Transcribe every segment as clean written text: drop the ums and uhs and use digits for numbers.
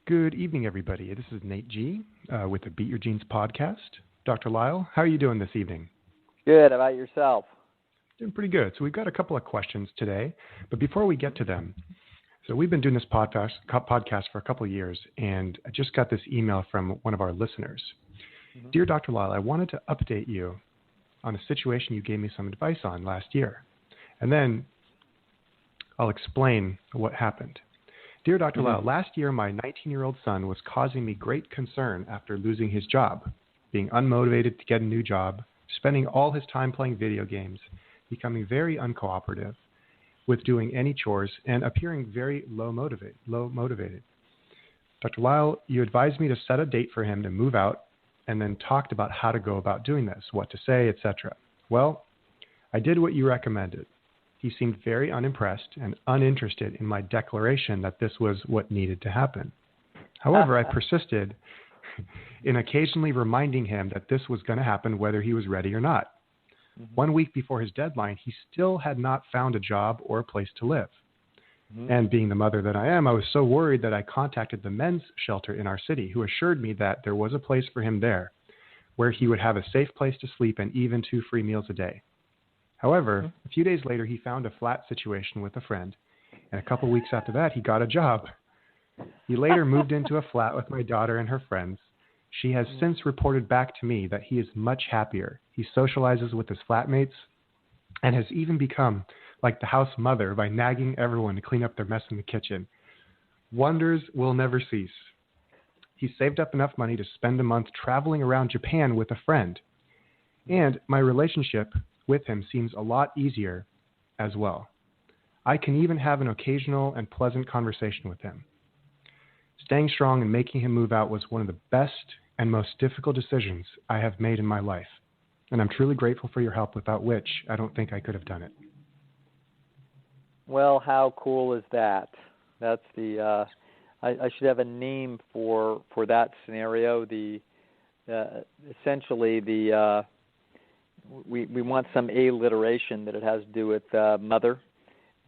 Good evening, everybody. This is Nate G. With the Beat Your Genes podcast. Dr. Lisle, how are you doing this evening? Good. How about yourself? Doing pretty good. So we've got a couple of questions today, but before we get to them, so we've been doing this podcast for a couple of years, and I just got this email from one of our listeners. Mm-hmm. Dear Dr. Lisle, I wanted to update you on a situation you gave me some advice on last year, and then I'll explain what happened. Dear Dr. Lisle, last year my 19-year-old son was causing me great concern after losing his job, being unmotivated to get a new job, spending all his time playing video games, becoming very uncooperative with doing any chores, and appearing very low motivated. Dr. Lisle, you advised me to set a date for him to move out and then talked about how to go about doing this, what to say, etc. Well, I did what you recommended. He seemed very unimpressed and uninterested in my declaration that this was what needed to happen. However, I persisted in occasionally reminding him that this was going to happen whether he was ready or not. 1 week before his deadline, he still had not found a job or a place to live. And being the mother that I am, I was so worried that I contacted the men's shelter in our city, who assured me that there was a place for him there, where he would have a safe place to sleep and even 2 free meals a day. However, a few days later, he found a flat situation with a friend, and a couple weeks after that, he got a job. He later moved into a flat with my daughter and her friends. She has since reported back to me that he is much happier. He socializes with his flatmates and has even become like the house mother by nagging everyone to clean up their mess in the kitchen. Wonders will never cease. He saved up enough money to spend a month traveling around Japan with a friend. And my relationship with him seems a lot easier as well. I can even have an occasional and pleasant conversation with him. Staying strong and making him move out was one of the best and most difficult decisions I have made in my life. And I'm truly grateful for your help, without which I don't think I could have done it. Well, how cool is that? That's the. I should have a name for that scenario. The essentially the we want some alliteration that it has to do with mother,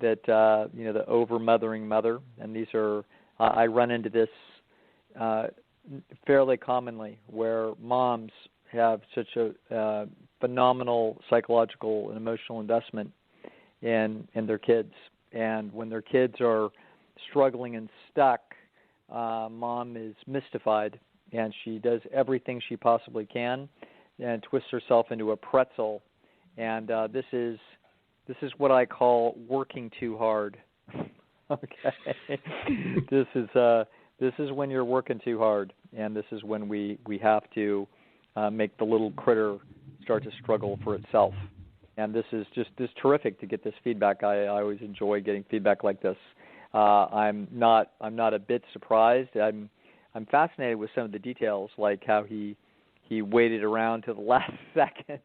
that the over-mothering mother, and these are I run into this fairly commonly, where moms have such a phenomenal psychological and emotional investment in their kids. And when their kids are struggling and stuck, mom is mystified, and she does everything she possibly can and twists herself into a pretzel. And this is what I call working too hard. Okay. This is when you're working too hard, and this is when we have to make the little critter start to struggle for itself. And this is terrific to get this feedback. I always enjoy getting feedback like this. I'm not a bit surprised. I'm fascinated with some of the details, like how he waited around to the last second.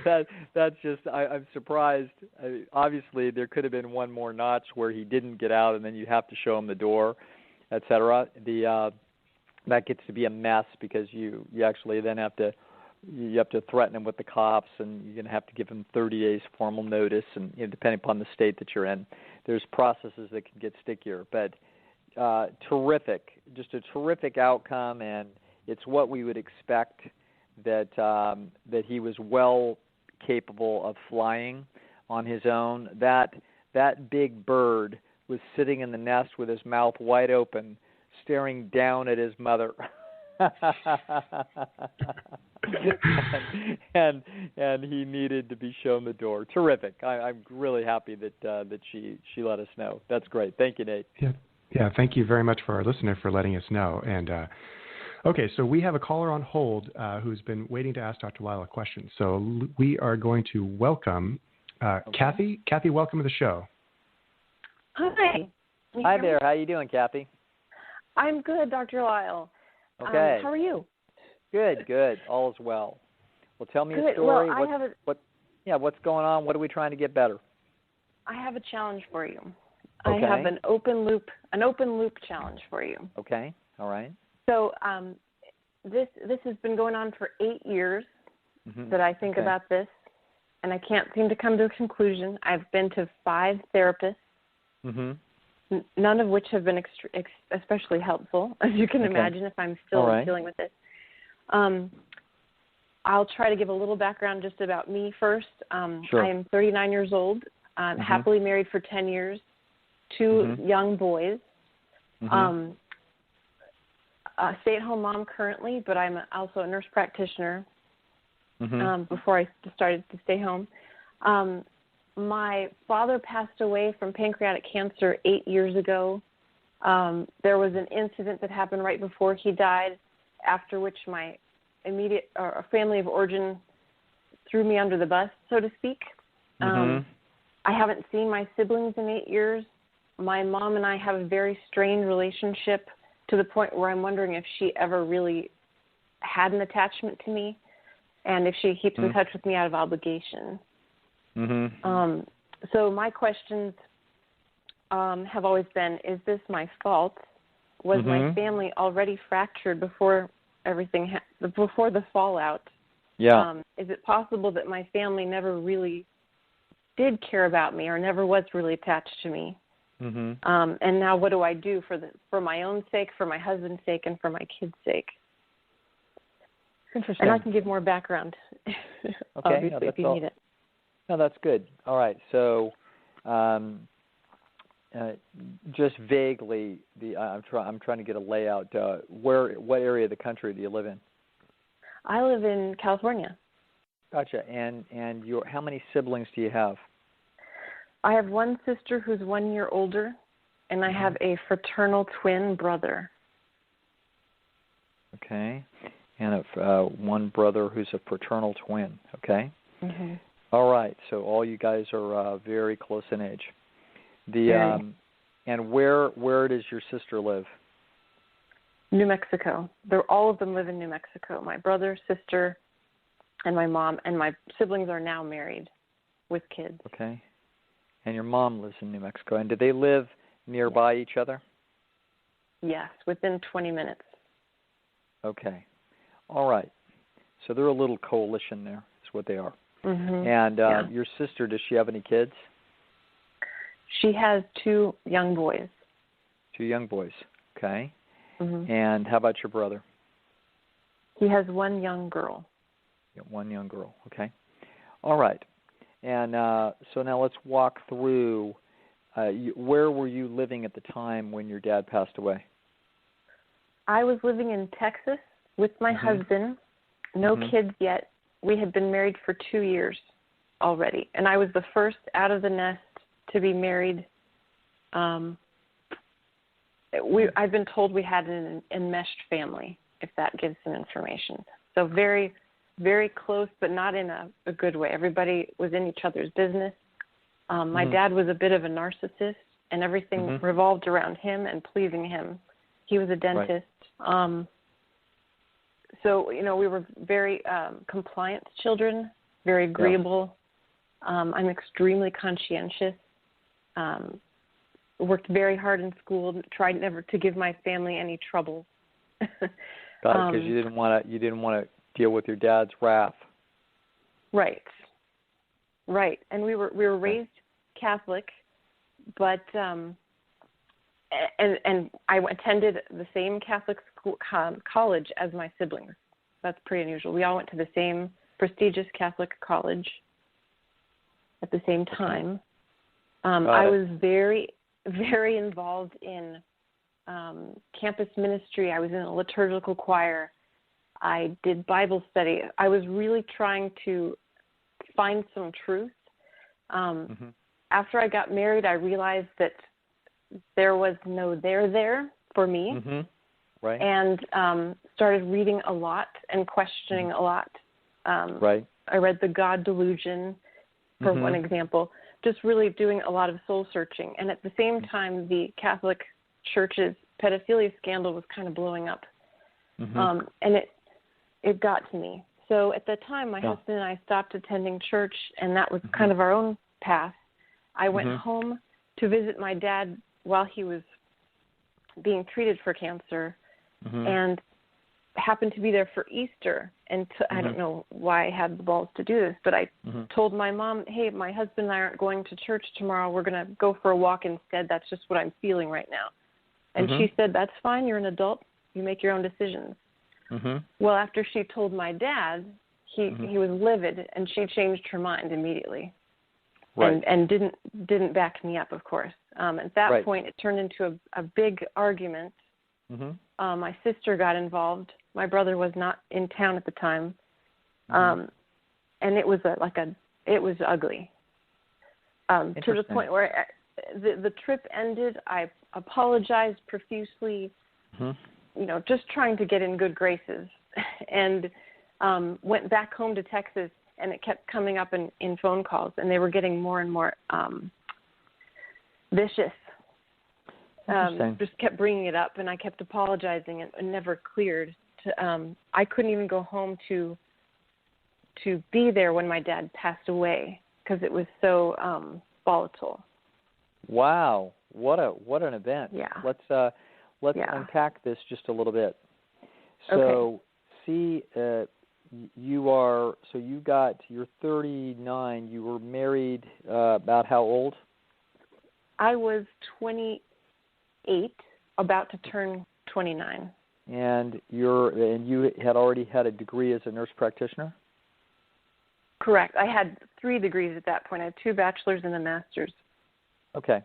That's just, I'm surprised. Obviously, there could have been one more notch where he didn't get out, and then you have to show him the door, et cetera. That gets to be a mess, because you actually then have to threaten him with the cops, and you're going to have to give him 30 days formal notice, and depending upon the state that you're in, there's processes that can get stickier. But terrific, just a terrific outcome, and it's what we would expect, that he was well capable of flying on his own. That big bird was sitting in the nest with his mouth wide open, staring down at his mother. and he needed to be shown the door. Terrific. I'm really happy that she let us know. That's great. Thank you, Nate. Yeah. Thank you very much for our listener for letting us know. And okay, so we have a caller on hold who's been waiting to ask Dr. Lisle a question. So we are going to welcome Kathy. Kathy, welcome to the show. Hi. Hi there. How you doing, Kathy? I'm good, Dr. Lisle. Okay. How are you? Good. All is well. Well, tell me a story. Well, what's going on? What are we trying to get better? I have a challenge for you. Okay. I have an open loop challenge for you. Okay. All right. So this has been going on for 8 years that I think about this, and I can't seem to come to a conclusion. I've been to 5 therapists, none of which have been especially helpful, as you can imagine, if I'm still dealing with it. I'll try to give a little background just about me first. Sure. I am 39 years old, happily married for 10 years, 2 young boys. A stay-at-home mom currently, but I'm also a nurse practitioner before I started to stay home. My father passed away from pancreatic cancer 8 years ago. There was an incident that happened right before he died, after which my immediate family of origin threw me under the bus, so to speak. I haven't seen my siblings in 8 years. My mom and I have a very strained relationship, to the point where I'm wondering if she ever really had an attachment to me, and if she keeps in touch with me out of obligation. So my questions have always been, is this my fault? Was my family already fractured before everything, before the fallout? Yeah. Is it possible that my family never really did care about me, or never was really attached to me? And now what do I do for my own sake, for my husband's sake, and for my kids' sake? Interesting. And I can give more background, obviously, if you need it. No, that's good. All right. So, just vaguely, I'm trying to get a layout. What area of the country do you live in? I live in California. Gotcha. And how many siblings do you have? I have one sister who's 1 year older, and I have a fraternal twin brother. Okay. And one brother who's a fraternal twin. Okay. All right. So all you guys are very close in age. And where does your sister live? New Mexico. All of them live in New Mexico. My brother, sister, and my mom, and my siblings are now married with kids. Okay. And your mom lives in New Mexico. And do they live nearby each other? Yes, within 20 minutes. Okay. All right. So they're a little coalition there, is what they are. And your sister, does she have any kids? She has 2 young boys. 2 young boys. Okay. And how about your brother? He has 1 young girl. Yeah, 1 young girl. Okay. All right. And so now let's walk through, where were you living at the time when your dad passed away? I was living in Texas with my husband, no kids yet. We had been married for 2 years already, and I was the first out of the nest to be married. I've been told we had an enmeshed family, if that gives some information. So very, very close, but not in a good way. Everybody was in each other's business. My dad was a bit of a narcissist, and everything revolved around him and pleasing him. He was a dentist. Right. So, we were very compliant children, very agreeable. I'm extremely conscientious. Worked very hard in school, tried never to give my family any trouble. Got it, because you didn't want to deal with your dad's wrath. Right. And we were raised Catholic, but and I attended the same Catholic school college as my siblings. That's pretty unusual. We all went to the same prestigious Catholic college at the same time. I was very, very involved in campus ministry. I was in a liturgical choir. I did Bible study. I was really trying to find some truth. After I got married, I realized that there was no there for me. Right. And started reading a lot and questioning a lot. Right. I read The God Delusion, for one example, just really doing a lot of soul searching. And at the same time, the Catholic Church's pedophilia scandal was kind of blowing up. And it got to me. So at the time, my husband and I stopped attending church, and that was kind of our own path. I went home to visit my dad while he was being treated for cancer. And happened to be there for Easter, and I don't know why I had the balls to do this, but I told my mom, hey, my husband and I aren't going to church tomorrow. We're going to go for a walk instead. That's just what I'm feeling right now. And she said, that's fine. You're an adult. You make your own decisions. Well, after she told my dad, he was livid, and she changed her mind immediately. Right. And didn't back me up, of course. At that point, it turned into a big argument. My sister got involved. My brother was not in town at the time, and it was it was ugly. To the point where the trip ended. I apologized profusely, just trying to get in good graces, and went back home to Texas. And it kept coming up in phone calls, and they were getting more and more vicious. Just kept bringing it up, and I kept apologizing, and it never cleared. I couldn't even go home to be there when my dad passed away because it was so volatile. Wow, what an event! Yeah. Let's unpack this just a little bit. So, you're 39. You were married about how old? I was 28, about to turn 29. And you had already had a degree as a nurse practitioner? Correct. I had 3 degrees at that point. I had 2 bachelor's and a master's. Okay.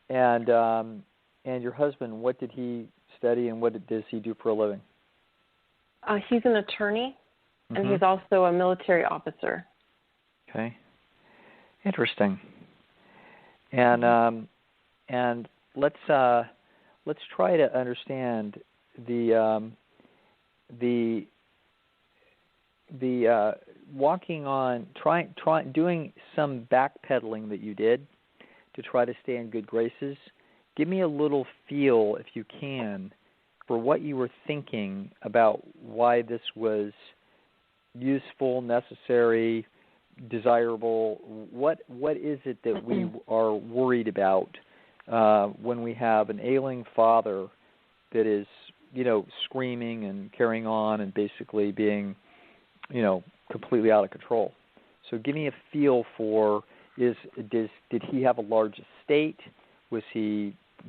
And your husband, what did he study and what does he do for a living? He's an attorney, and he's also a military officer. Okay. Interesting. And let's try to understand the walking on, doing some backpedaling that you did to try to stay in good graces. Give me a little feel, if you can, for what you were thinking about why this was useful, necessary, desirable. What is it that we are worried about when we have an ailing father that is, screaming and carrying on and basically being, completely out of control? So give me a feel for, did he have a large estate?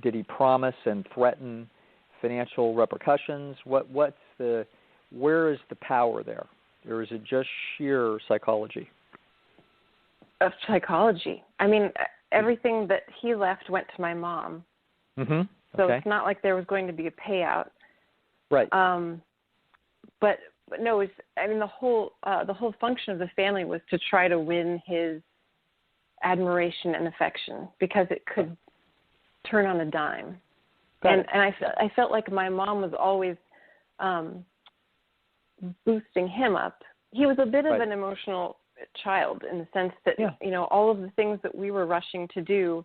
Did he promise and threaten financial repercussions? Where is the power there? Or is it just sheer psychology? Of psychology. I mean, everything that he left went to my mom. So it's not like there was going to be a payout. Right. But no, the whole function of the family was to try to win his admiration and affection because it could turn on a dime. And I felt like my mom was always boosting him up. He was a bit of an emotional child in the sense that, all of the things that we were rushing to do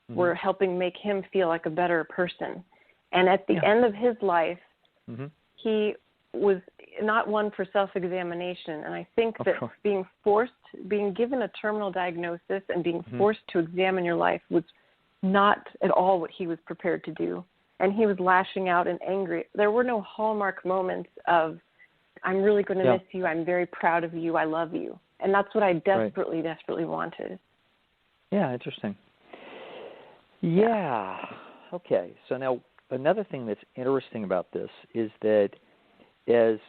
were helping make him feel like a better person. And at the end of his life, he was not one for self-examination. And I think that being given a terminal diagnosis and being forced to examine your life was not at all what he was prepared to do. And he was lashing out and angry. There were no hallmark moments of, I'm really going to miss you. I'm very proud of you. I love you. And that's what I desperately wanted. Yeah, interesting. Yeah. Okay. So now another thing that's interesting about this is that as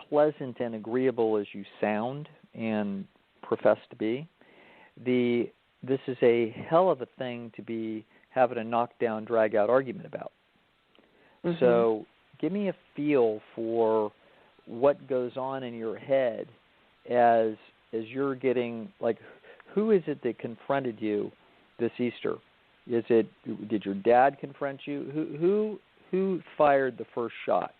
pleasant and agreeable as you sound and profess to be, this is a hell of a thing to be having a knockdown, drag-out argument about. So give me a feel for what goes on in your head as you're getting, who is it that confronted you this Easter? Did your dad confront you? Who fired the first shot?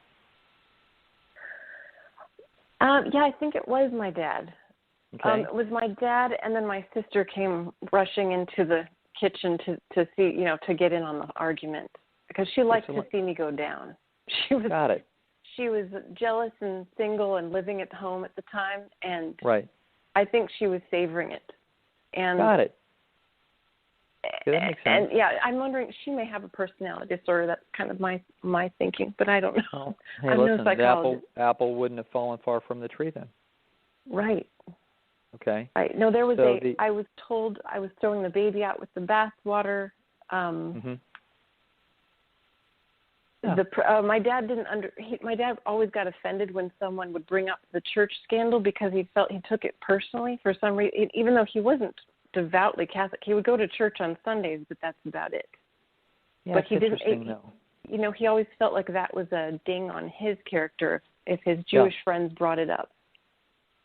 I think it was my dad. Okay. It was my dad, and then my sister came rushing into the kitchen to see, to get in on the argument because she liked to see me go down. Got it. She was jealous and single and living at home at the time, and right. I think she was savoring it. And got it. that makes sense. And yeah, I'm wondering, she may have a personality disorder. That's kind of my thinking, but I don't know. Oh, hey, I'm listen, no psychologist. the apple wouldn't have fallen far from the tree then. Right. Okay. Right. No, there was I was told I was throwing the baby out with the bath water. My dad my dad always got offended when someone would bring up the church scandal because he felt he took it personally for some reason, even though he wasn't devoutly Catholic. He would go to church on Sundays, but that's about it. Yeah, but he didn't. He always felt like that was a ding on his character if his Jewish friends brought it up.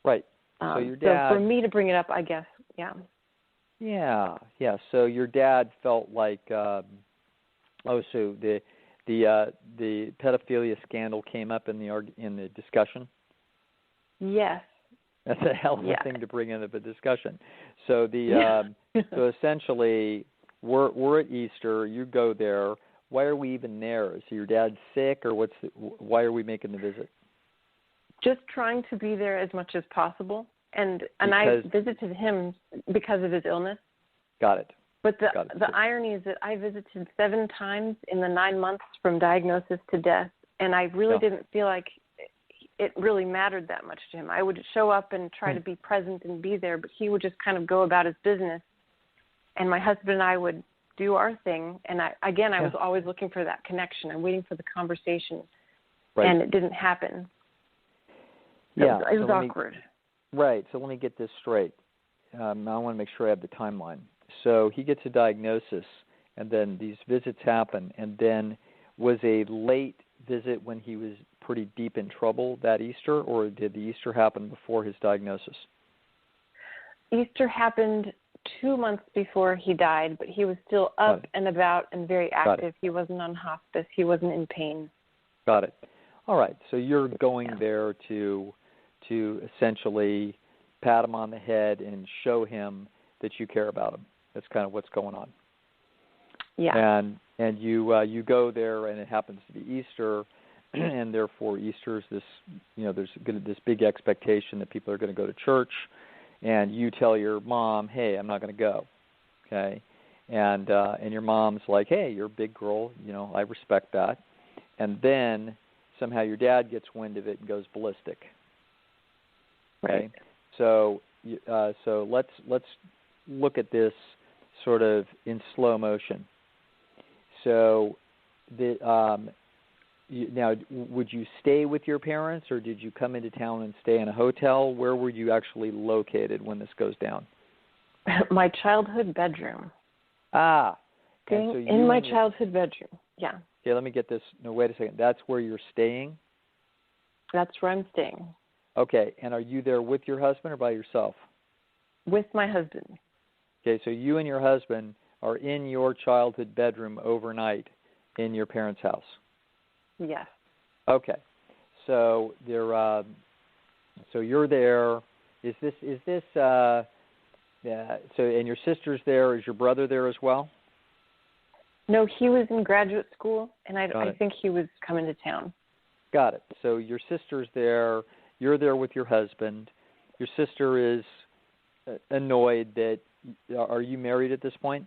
Right. So your dad. So for me to bring it up, I guess, yeah. Yeah. So your dad felt like, so the pedophilia scandal came up in the discussion. Yes. That's a hell of a thing to bring into the discussion. So so essentially, we're at Easter. You go there. Why are we even there? Is your dad sick, or why are we making the visit? Just trying to be there as much as possible, and I visited him because of his illness. Got it. But the irony is that I visited 7 times in the 9 months from diagnosis to death, and I really didn't feel like it really mattered that much to him. I would show up and try to be present and be there, but he would just kind of go about his business, and my husband and I would do our thing. And I was always looking for that connection and waiting for the conversation, and it didn't happen. So it was awkward. Right. So let me get this straight. I want to make sure I have the timeline. So he gets a diagnosis, and then these visits happen, and then was a late visit when he was pretty deep in trouble that Easter, or did the Easter happen before his diagnosis? Easter happened 2 months before he died, but he was still up and about and very active. He wasn't on hospice. He wasn't in pain. Got it. All right. So you're going there to essentially pat him on the head and show him that you care about him. That's kind of what's going on. Yeah. And you go there, and it happens to be Easter, and therefore Easter is this, there's this big expectation that people are going to go to church, and you tell your mom, hey, I'm not going to go, okay? And your mom's like, hey, you're a big girl, I respect that. And then somehow your dad gets wind of it and goes ballistic. Okay? Right. So let's look at this sort of in slow motion. So now, would you stay with your parents, or did you come into town and stay in a hotel? Where were you actually located when this goes down? My childhood bedroom. Staying in my childhood bedroom, yeah. Okay, let me get this. No, wait a second. That's where you're staying? That's where I'm staying. Okay, and are you there with your husband or by yourself? With my husband. Okay, so you and your husband are in your childhood bedroom overnight in your parents' house? Yes. Okay, so so you're there. Is this? So and your sister's there. Is your brother there as well? No, he was in graduate school, and I think he was coming to town. Got it. So your sister's there. You're there with your husband. Your sister is annoyed that. Are you married at this point?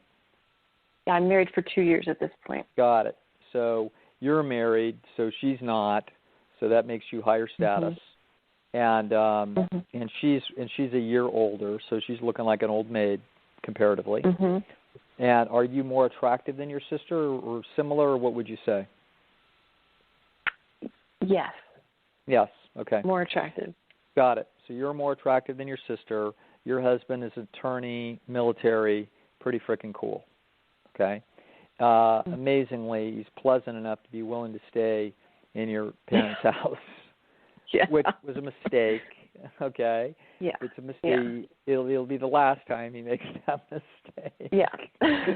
Yeah, I'm married for 2 years at this point. Got it. So you're married, so she's not. So that makes you higher status. Mm-hmm. And she's a year older, so she's looking like an old maid comparatively. Mm-hmm. And are you more attractive than your sister, or similar, or what would you say? Yes. Yes. Okay. More attractive. Got it. So you're more attractive than your sister. Your husband is an attorney, military, pretty freaking cool. Okay. Amazingly, he's pleasant enough to be willing to stay in your parents' house, which was a mistake. Okay. Yeah. It's a mistake. Yeah. It'll be the last time he makes that mistake. Yeah.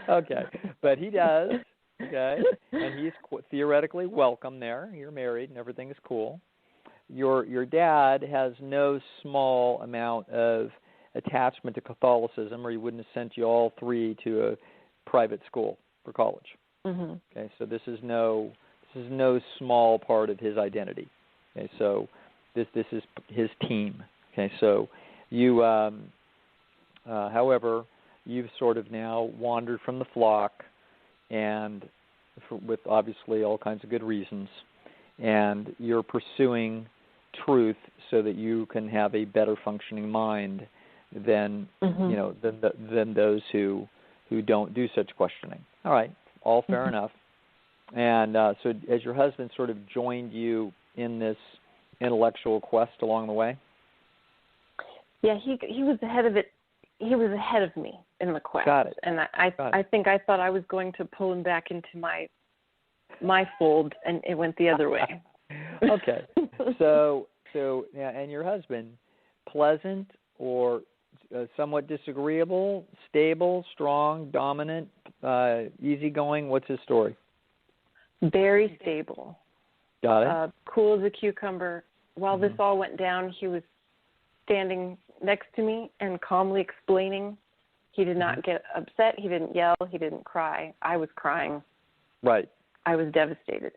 Okay. But he does. Okay. And he's theoretically welcome there. You're married and everything is cool. Your dad has no small amount of attachment to Catholicism, or he wouldn't have sent you all three to a private school for college. Mm-hmm. Okay, so this is no small part of his identity. Okay, so this is his team. Okay, so you, however, you've sort of now wandered from the flock, and with obviously all kinds of good reasons, and you're pursuing truth so that you can have a better functioning mind than than those who don't do such questioning. All right, all fair enough. And so has your husband sort of joined you in this intellectual quest along the way? Yeah, he was ahead of it. He was ahead of me in the quest. Got it. And I think I thought I was going to pull him back into my fold, and it went the other way. Okay. So yeah, and your husband, pleasant or somewhat disagreeable, stable, strong, dominant, easygoing? What's his story? Very stable. Got it. Cool as a cucumber. While this all went down, he was standing next to me and calmly explaining. He did not get upset. He didn't yell. He didn't cry. I was crying. Right. I was devastated.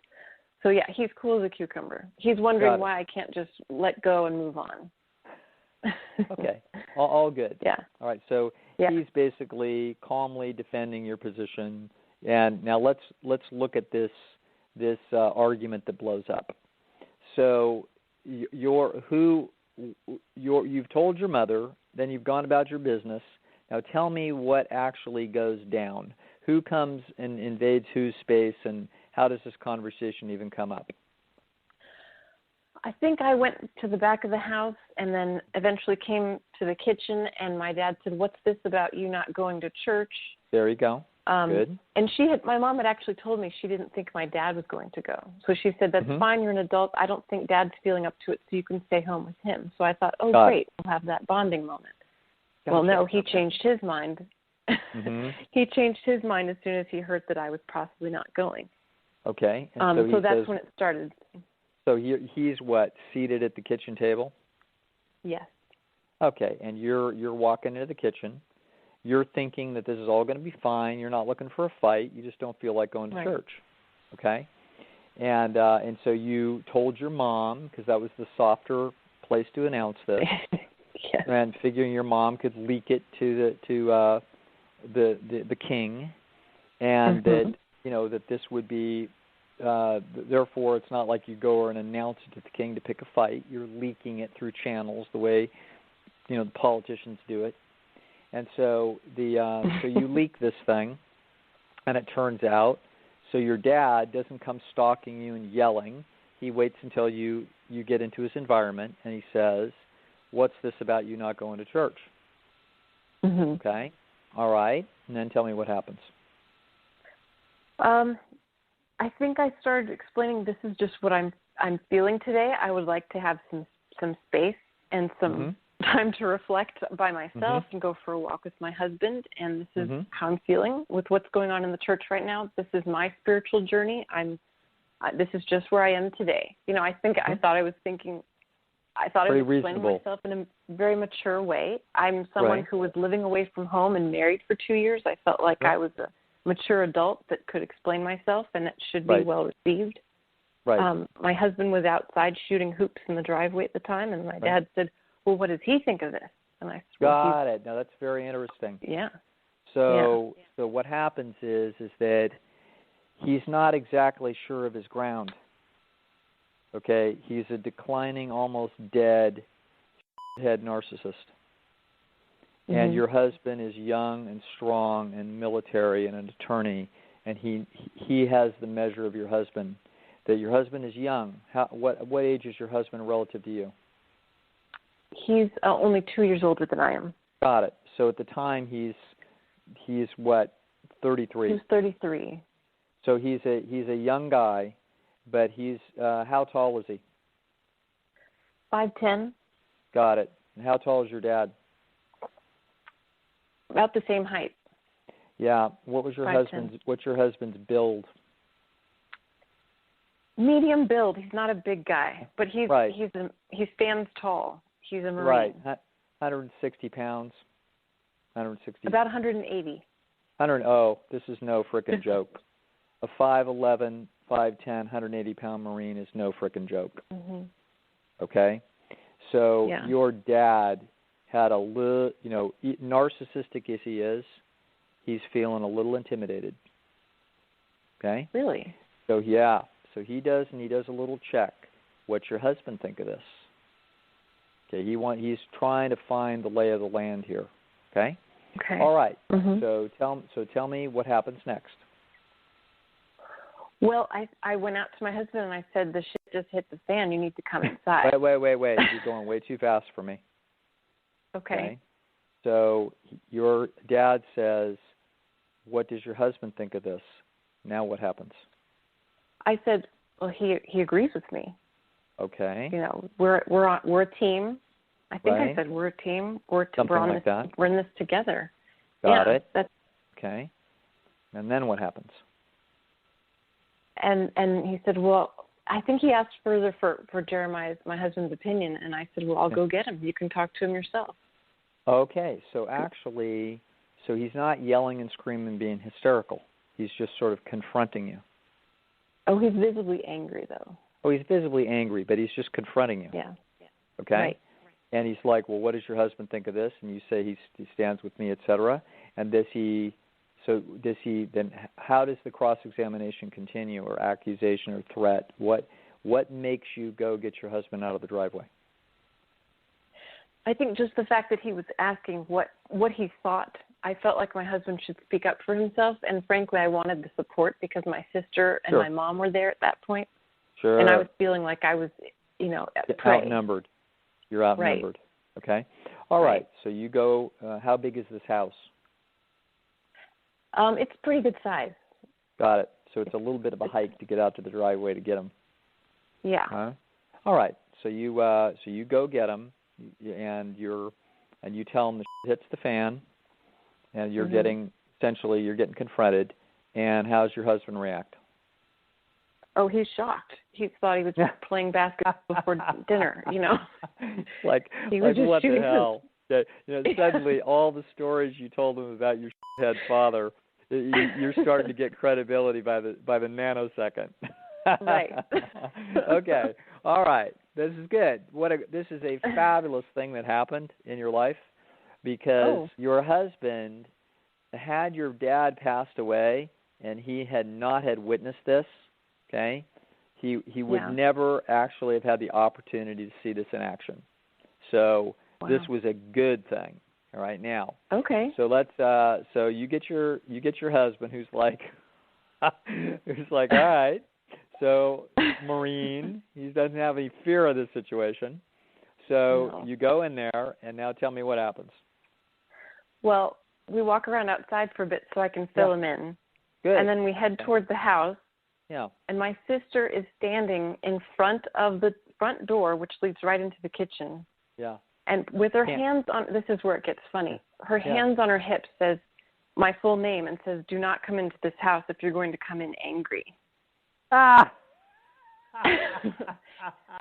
So, yeah, he's cool as a cucumber. He's wondering why I can't just let go and move on. Okay. All good. Yeah. All right. So he's basically calmly defending your position. And now let's look at this argument that blows up. So you've told your mother, then you've gone about your business. Now tell me what actually goes down. Who comes and invades whose space, and how does this conversation even come up? I think I went to the back of the house and then eventually came to the kitchen, and my dad said, "What's this about you not going to church?" There you go. Good. And my mom had actually told me she didn't think my dad was going to go. So she said, "That's fine, you're an adult. I don't think Dad's feeling up to it, so you can stay home with him." So I thought, great, we'll have that bonding moment. Gotcha. Well, no, he changed his mind. He changed his mind as soon as he heard that I was possibly not going. Okay. And so that's when it started. So he's what, seated at the kitchen table? Yes. Okay, and you're walking into the kitchen. You're thinking that this is all going to be fine. You're not looking for a fight. You just don't feel like going to church. Okay? And so you told your mom, because that was the softer place to announce this. Yes. And figuring your mom could leak it to the king, and that that this would be. Therefore, it's not like you go and announce it to the king to pick a fight. You're leaking it through channels the way the politicians do it. And so so you leak this thing, and it turns out, so your dad doesn't come stalking you and yelling. He waits until you get into his environment, and he says, "What's this about you not going to church?" Okay, all right, and then tell me what happens. I think I started explaining, this is just what I'm feeling today. I would like to have some space and some time to reflect by myself and go for a walk with my husband. And this is how I'm feeling with what's going on in the church right now. This is my spiritual journey. This is just where I am today. I think I thought I was explaining myself in a very mature way. I'm someone who was living away from home and married for 2 years. I felt like I was a mature adult that could explain myself, and it should be well received. Right. My husband was outside shooting hoops in the driveway at the time, and my dad said, "Well, what does he think of this?" And I said, "Got it. Now that's very interesting." Yeah. So what happens is that he's not exactly sure of his ground. Okay, he's a declining, almost dead head narcissist. And your husband is young and strong and military and an attorney, and he has the measure of your husband, that your husband is young. What age is your husband relative to you? He's only 2 years older than I am. Got it. So at the time he's what, 33? He's 33. So he's a young guy, but he's how tall is he? 5'10". Got it. And how tall is your dad? About the same height. Yeah. What's your husband's build? Medium build. He's not a big guy, but he stands tall. He's a Marine. Right. 160 pounds. 160. About 180. This is no frickin' joke. A 5'11", 5'10", 180-pound Marine is no frickin' joke. Okay? So your dad had a little, narcissistic as he is, he's feeling a little intimidated. Okay? Really? So he does a little check. What's your husband think of this? Okay, he's trying to find the lay of the land here. Okay? Okay. All right. Mm-hmm. So tell me what happens next. Well, I went out to my husband and I said, the shit just hit the fan. You need to come inside. Wait. You're going way too fast for me. Okay. So your dad says, what does your husband think of this? Now what happens? I said, well, he agrees with me. Okay. We're a team. I think Right. I said we're a team. We're in this together. Got it. That's okay. And then what happens? And he said, well, I think he asked further for Jeremiah's, my husband's opinion, and I said, well, I'll go get him. You can talk to him yourself. Okay. So actually, he's not yelling and screaming, being hysterical. He's just sort of confronting you. Oh, he's visibly angry, though. Oh, he's visibly angry, but he's just confronting you. Yeah. Okay? Right. And he's like, well, what does your husband think of this? And you say he stands with me, etc. And then how does the cross-examination continue, or accusation or threat? What makes you go get your husband out of the driveway? I think just the fact that he was asking what he thought. I felt like my husband should speak up for himself, and frankly, I wanted the support because my sister and my mom were there at that point. Sure. And I was feeling like I was, prey. Outnumbered. You're outnumbered. Right. Okay. All right. So you go. How big is this house? It's pretty good size. Got it. So it's a little bit of a hike to get out to the driveway to get him. Yeah. All right. So you go get him, and you tell him the shit hits the fan, and you're getting confronted. And how's your husband react? Oh, he's shocked. He thought he was playing basketball before dinner. Like he was just what the shooting hell? Suddenly all the stories you told him about your head father, you're starting to get credibility by the nanosecond. Right. Okay. All right. This is good. This is a fabulous thing that happened in your life, because your husband, had your dad passed away and he had not witnessed this, okay, he would never actually have had the opportunity to see this in action. So this was a good thing. All right, now. Okay. So let's. So you get your husband, who's like, all right. So Marine, he doesn't have any fear of this situation. So you go in there, and now tell me what happens. Well, we walk around outside for a bit so I can fill him in. Good. And then we head toward the house. Yeah. And my sister is standing in front of the front door, which leads right into the kitchen. Yeah. And with her hands on, this is where it gets funny. Her hands on her hips says my full name and says, do not come into this house if you're going to come in angry. Ah!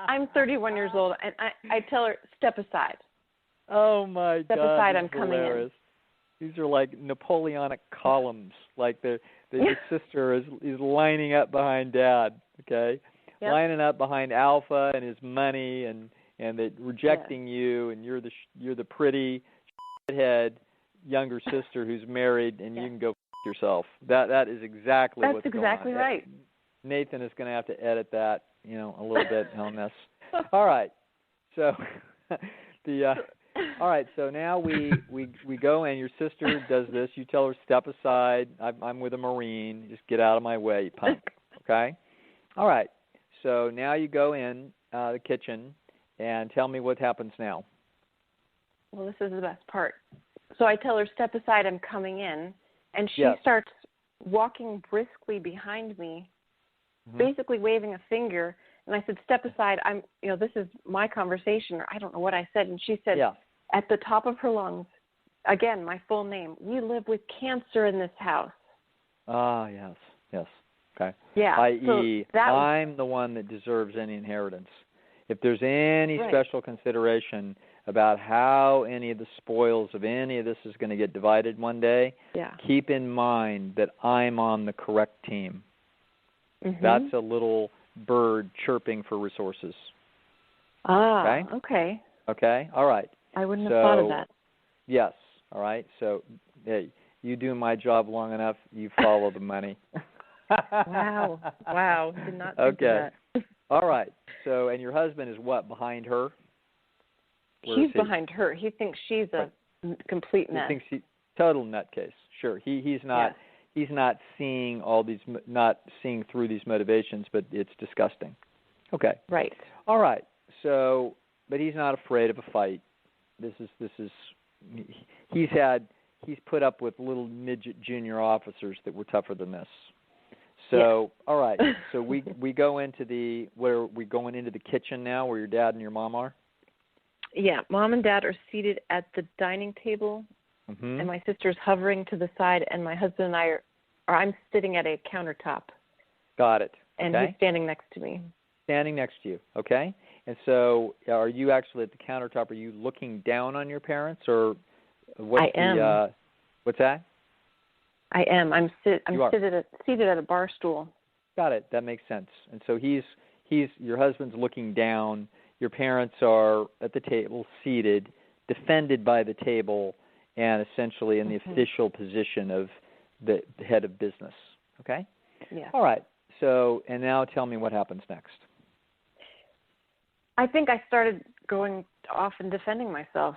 I'm 31 years old, and I tell her, step aside. Oh, my God. Step aside, I'm hilarious. coming in. These are like Napoleonic columns. Like the sister is lining up behind Dad, okay? Yep. Lining up behind Alpha and his money and rejecting you, and you're the pretty shithead younger sister who's married, and you can go yourself. That is exactly what's going on. That's exactly right. Nathan is going to have to edit that, a little bit on this. All right. So all right. So now we go, and your sister does this. You tell her, step aside. I'm with a Marine. Just get out of my way, you punk. Okay. All right. So now you go in the kitchen, and tell me what happens now. Well, this is the best part. So I tell her, step aside, I'm coming in. And she starts walking briskly behind me, basically waving a finger. And I said, step aside. This is my conversation, or I don't know what I said. And she said, at the top of her lungs, again, my full name, we live with cancer in this house. Ah, yes. Okay. Yeah. I.e., I'm the one that deserves any inheritance. If there's any special consideration about how any of the spoils of any of this is going to get divided one day, keep in mind that I'm on the correct team. Mm-hmm. That's a little bird chirping for resources. Ah, okay. Okay, all right. I wouldn't have thought of that. Yes. All right. So, hey, you do my job long enough, you follow the money. Wow. Did not think of that. All right. So, and your husband is what, behind her? He's behind her. He thinks she's a complete mess. He thinks she's total nutcase. Sure. He's not. Yes. He's not seeing all these, not seeing through these motivations, but it's disgusting. Okay. Right. All right. So, but he's not afraid of a fight. This is. He's put up with little midget junior officers that were tougher than this. So, all right. So we go into where we going into the kitchen now, where your dad and your mom are. Yeah, Mom and Dad are seated at the dining table, and my sister's hovering to the side, and my husband and I'm sitting at a countertop. Got it. And he's standing next to me. Standing next to you, okay? And so, are you actually at the countertop? Are you looking down on your parents, or what's I am. What's that? I am. I'm seated at a bar stool. Got it. That makes sense. And so your husband's looking down. Your parents are at the table, seated, defended by the table, and essentially in the official position of the head of business. Okay? Yeah. All right. So, and now tell me what happens next. I think I started going off and defending myself,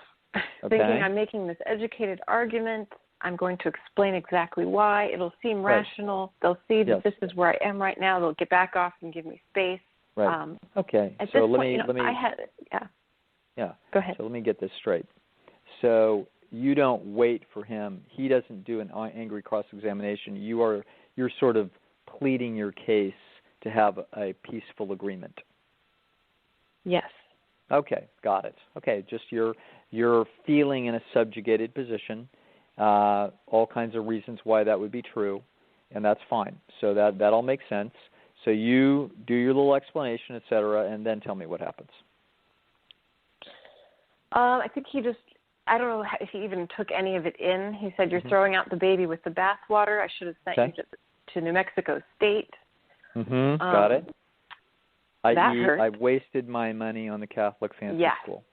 thinking I'm making this educated argument. I'm going to explain exactly why. It'll seem rational. They'll see that this is where I am right now. They'll get back off and give me space. Right. Okay. At so this let point, me. Yeah. Go ahead. So let me get this straight. So you don't wait for him. He doesn't do an angry cross-examination. You're sort of pleading your case to have a peaceful agreement. Yes. Okay, got it. Okay, just you're feeling in a subjugated position. All kinds of reasons why that would be true, and that's fine. So that all makes sense. So you do your little explanation, et cetera, and then tell me what happens. I think I don't know if he even took any of it in. He said, you're throwing out the baby with the bathwater. I should have sent you to New Mexico State. Got it. That hurt. I wasted my money on the Catholic fancy school.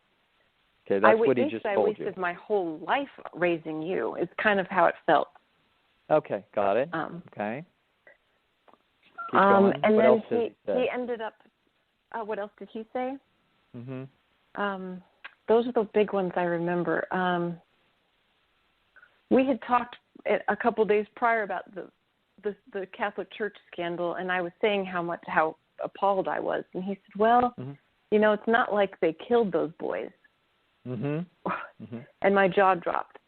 Okay, that's what he just told you. I wasted my whole life raising you. It's kind of how it felt. Okay, got it. Okay. Keep going. And what then else he ended up, what else did he say? Those are the big ones I remember. We had talked a couple days prior about the Catholic Church scandal, and I was saying how appalled I was. And he said, well, it's not like they killed those boys. And my jaw dropped.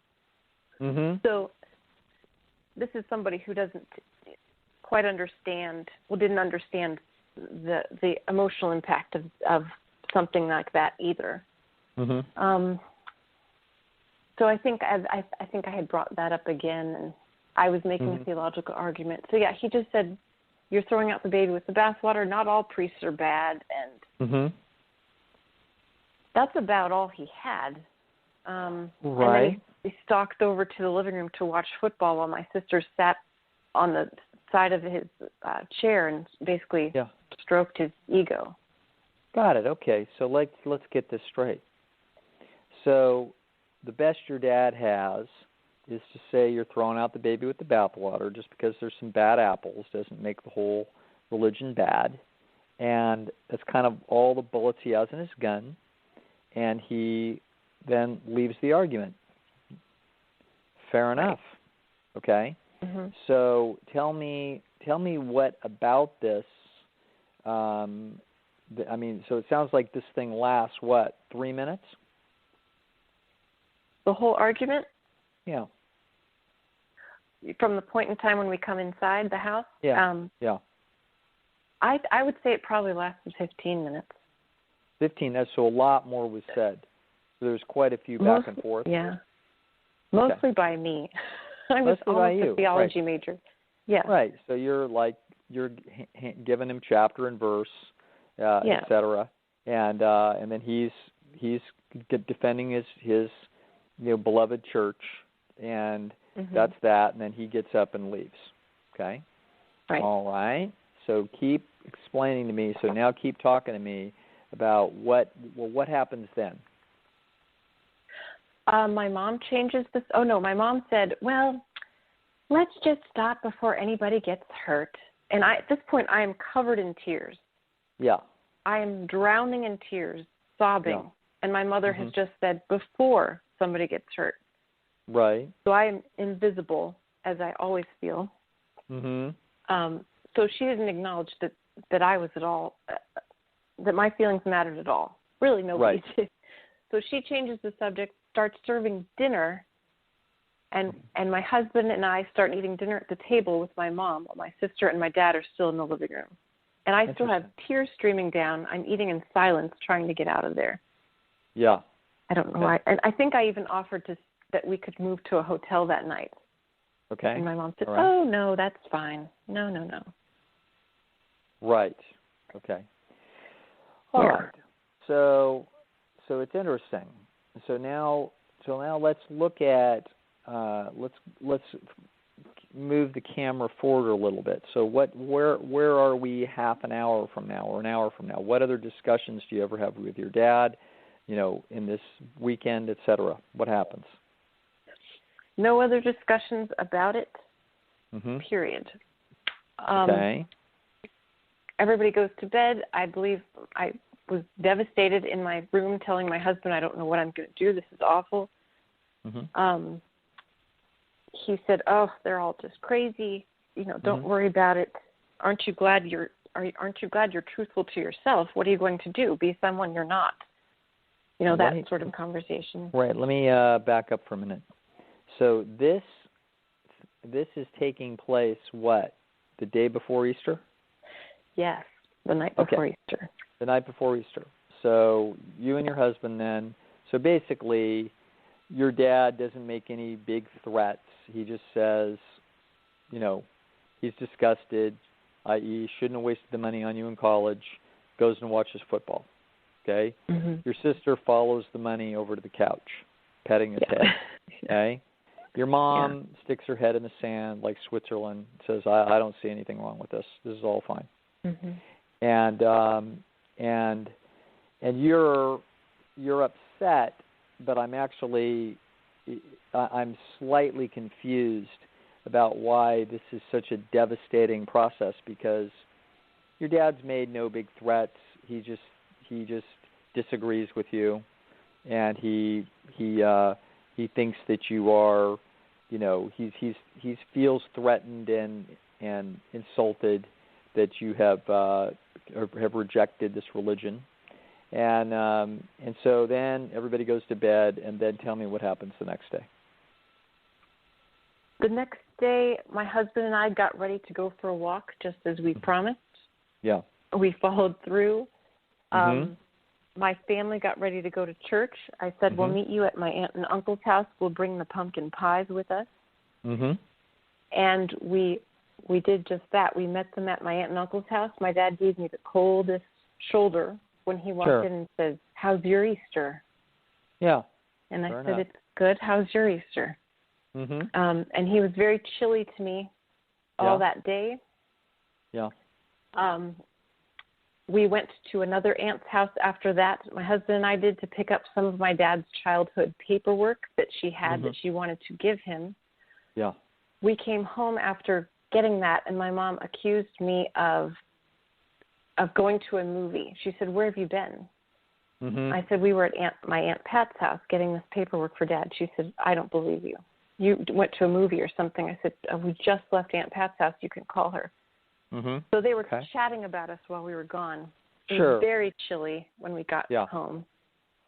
So this is somebody who doesn't quite understand, didn't understand the emotional impact of something like that either. So I think I had brought that up again, and I was making a theological argument. So yeah, he just said, you're throwing out the baby with the bathwater. Not all priests are bad, and that's about all he had. And then he stalked over to the living room to watch football while my sister sat on the side of his chair and basically stroked his ego. Got it. Okay, so let's get this straight. So the best your dad has is to say you're throwing out the baby with the bathwater. Just because there's some bad apples doesn't make the whole religion bad. And that's kind of all the bullets he has in his gun. And he then leaves the argument. Fair enough. Okay? So tell me what about this, so it sounds like this thing lasts, 3 minutes? The whole argument? Yeah. From the point in time when we come inside the house? Yeah. I would say it probably lasted 15 minutes. 15, that's so a lot more was said. So there's quite a few back and forth. Yeah. Mostly by me. I was almost a theology major. Yeah. Right. So you're giving him chapter and verse, et cetera, and then he's defending his beloved church, and that's that. And then he gets up and leaves. Okay. Right. All right. So keep explaining to me. So now keep talking to me about what happens then. My mom changes this. Oh, no, my mom said, well, let's just stop before anybody gets hurt. And at this point, I am covered in tears. Yeah. I am drowning in tears, sobbing. Yeah. And my mother has just said, before somebody gets hurt. Right. So I am invisible, as I always feel. So she didn't acknowledge that I was at all, that my feelings mattered at all. Really, nobody did. So she changes the subject, starts serving dinner, and my husband and I start eating dinner at the table with my mom, while my sister and my dad are still in the living room. And I still have tears streaming down. I'm eating in silence, trying to get out of there. Yeah. I don't know why. And I think I even offered that we could move to a hotel that night. Okay. And my mom said, oh, no, that's fine. No. Right. Okay. All right. So it's interesting. So now let's look at let's move the camera forward a little bit. So where are we half an hour from now or an hour from now? What other discussions do you ever have with your dad, in this weekend, et cetera? What happens? No other discussions about it, period. Okay. Everybody goes to bed. I believe I was devastated in my room telling my husband, I don't know what I'm going to do. This is awful. He said, oh, they're all just crazy. Don't worry about it. Aren't you glad you're truthful to yourself? What are you going to do? Be someone you're not. That sort of conversation. Right. Let me back up for a minute. So this is taking place, what, the day before Easter? Yes, the night before Easter. The night before Easter. So you and your husband then, so basically your dad doesn't make any big threats. He just says, he's disgusted, i.e. shouldn't have wasted the money on you in college, goes and watches football. Okay? Your sister follows the money over to the couch, petting his head. Okay? Your mom sticks her head in the sand like Switzerland, says, I don't see anything wrong with this. This is all fine. And you're upset, but I'm slightly confused about why this is such a devastating process, because your dad's made no big threats. He just disagrees with you, and he thinks that you are, he feels threatened and insulted that you have rejected this religion, and so then everybody goes to bed, and then tell me what happens the next day. The next day, my husband and I got ready to go for a walk, just as we promised. Yeah. We followed through. My family got ready to go to church. I said, we'll meet you at my aunt and uncle's house. We'll bring the pumpkin pies with us. And we did just that. We met them at my aunt and uncle's house. My dad gave me the coldest shoulder when he walked in and said, how's your Easter? Yeah. And I said, it's good. How's your Easter? And he was very chilly to me all that day. Yeah. We went to another aunt's house after that. My husband and I did, to pick up some of my dad's childhood paperwork that she had that she wanted to give him. Yeah. We came home after getting that, and my mom accused me of going to a movie. She said, where have you been? I said, we were at my Aunt Pat's house getting this paperwork for Dad. She said, I don't believe you. You went to a movie or something. I said, we just left Aunt Pat's house. You can call her. So they were chatting about us while we were gone. It was very chilly when we got home.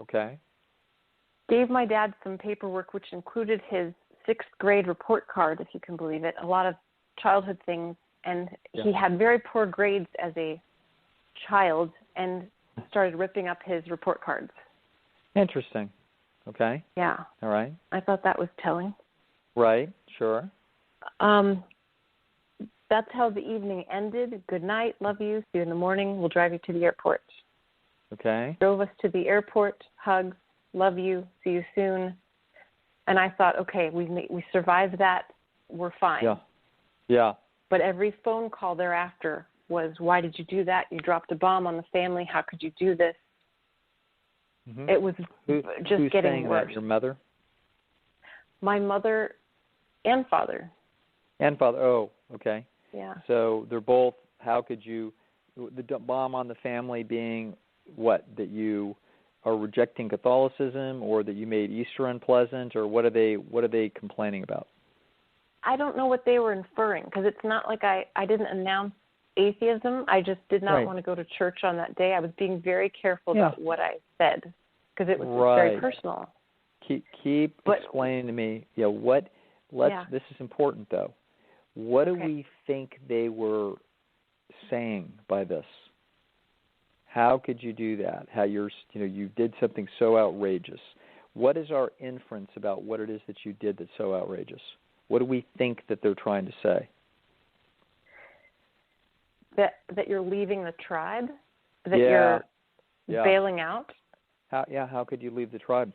Okay. Gave my dad some paperwork, which included his 6th grade report card, if you can believe it, a lot of childhood things. And he had very poor grades as a child and started ripping up his report cards. Interesting. Okay. Yeah. All right. I thought that was telling. Right. Sure. That's how the evening ended. Good night. Love you. See you in the morning. We'll drive you to the airport. Okay. Drove us to the airport. Hugs. Love you. See you soon. And I thought, okay, we survived that. We're fine. Yeah. Yeah. But every phone call thereafter was, why did you do that? You dropped a bomb on the family. How could you do this? It was just who's getting saying worse. That, your mother? My mother and father. And father. Oh, okay. Yeah. So they're both. How could you? The bomb on the family being what? That you are rejecting Catholicism, or that you made Easter unpleasant, or what are they complaining about? I don't know what they were inferring, because it's not like I didn't announce atheism. I just did not want to go to church on that day. I was being very careful about what I said, because it was very personal. Keep explaining to me. What? This is important though. What do we think they were saying by this? How could you do that? How you did something so outrageous. What is our inference about what it is that you did that's so outrageous? What do we think that they're trying to say? That you're leaving the tribe? That you're bailing out? How could you leave the tribe?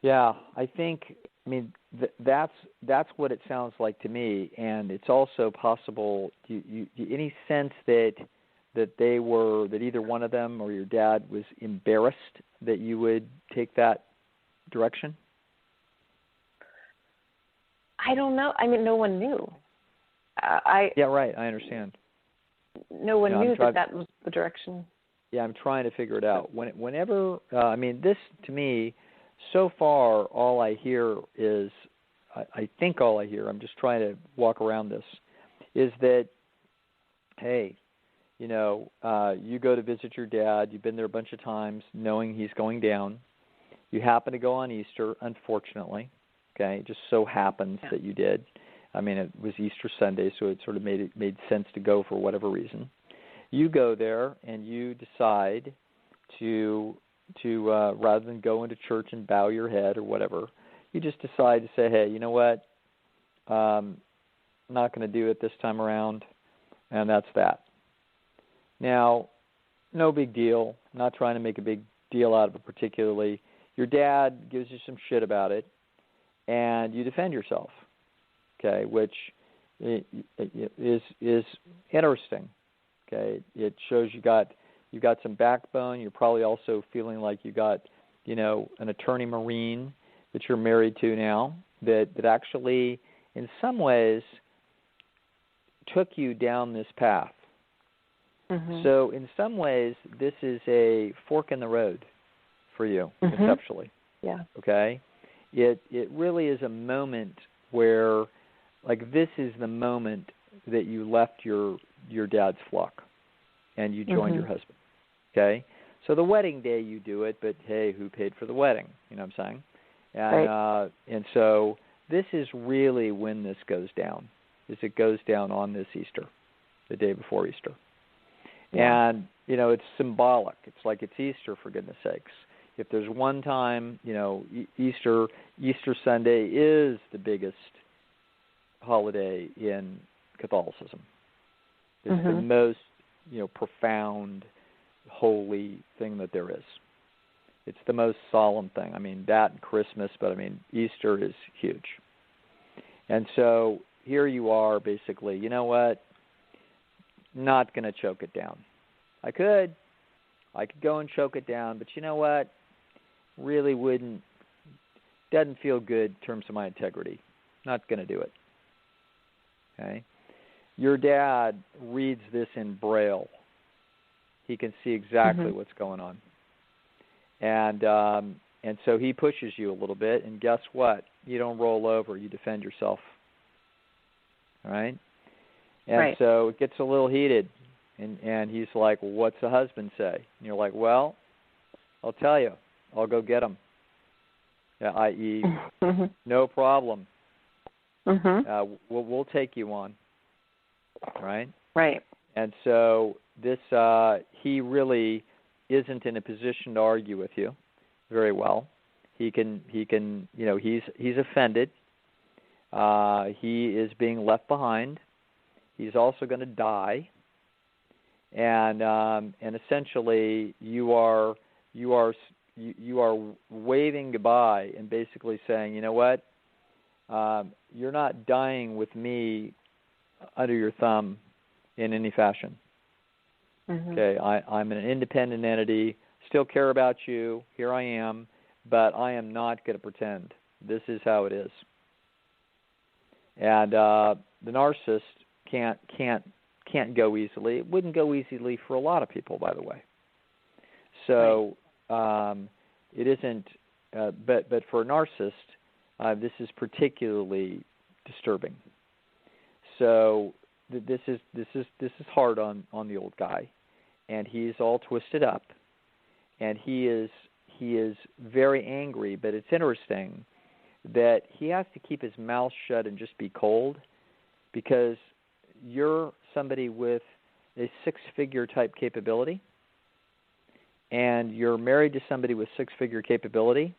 Yeah, I mean, that's what it sounds like to me, and it's also possible. Any sense that either one of them or your dad was embarrassed that you would take that direction? I don't know. I mean, no one knew. Yeah, right. I understand. No one knew that was the direction. Yeah, I'm trying to figure it out. Whenever, I mean, this to me, so far, all I hear is, I think all I hear, I'm just trying to walk around this, is that, hey, you go to visit your dad, you've been there a bunch of times, knowing he's going down. You happen to go on Easter, unfortunately. Okay, it just so happens that you did. I mean, it was Easter Sunday, so it sort of made sense to go for whatever reason. You go there and you decide to rather than go into church and bow your head or whatever, you just decide to say, hey, you know what? I'm not going to do it this time around, and that's that. Now, no big deal. I'm not trying to make a big deal out of it particularly. Your dad gives you some shit about it, and you defend yourself, okay, which is interesting, okay. It shows you've got some backbone. You're probably also feeling like you got, an attorney Marine that you're married to now that actually in some ways took you down this path. Mm-hmm. So in some ways this is a fork in the road for you, conceptually. Yeah. Okay? It really is a moment where, like, this is the moment that you left your dad's flock and you joined your husband. Okay? So the wedding day you do it, but hey, who paid for the wedding? You know what I'm saying? And and so this is really when this goes down. It goes down on this Easter, the day before Easter. Yeah. And, it's symbolic. It's like it's Easter, for goodness sakes. If there's one time, Easter Sunday is the biggest holiday in Catholicism. It's the most, profound, holy thing that there is. It's the most solemn thing. I mean, that and Christmas, but I mean, Easter is huge. And so here you are basically, you know what? Not going to choke it down. I could go and choke it down, but you know what? Really doesn't feel good in terms of my integrity. Not going to do it. Okay? Your dad reads this in Braille. He can see exactly what's going on. And so he pushes you a little bit, and guess what? You don't roll over. You defend yourself. All right? And so it gets a little heated, and he's like, well, what's the husband say? And you're like, well, I'll tell you. I'll go get him, i.e., no problem. We'll take you on, right? Right. And so this he really isn't in a position to argue with you very well. He can he's offended. He is being left behind. He's also going to die. And essentially you are waving goodbye and basically saying, you know what? You're not dying with me under your thumb in any fashion. Okay, I'm an independent entity, still care about you, here I am, but I am not going to pretend. This is how it is. And the narcissist can't go easily. It wouldn't go easily for a lot of people, by the way. So it isn't. But for a narcissist, this is particularly disturbing. So this is hard on the old guy, and he's all twisted up, and he is very angry. But it's interesting that he has to keep his mouth shut and just be cold, because you're somebody with a six-figure type capability, and you're married to somebody with six-figure capability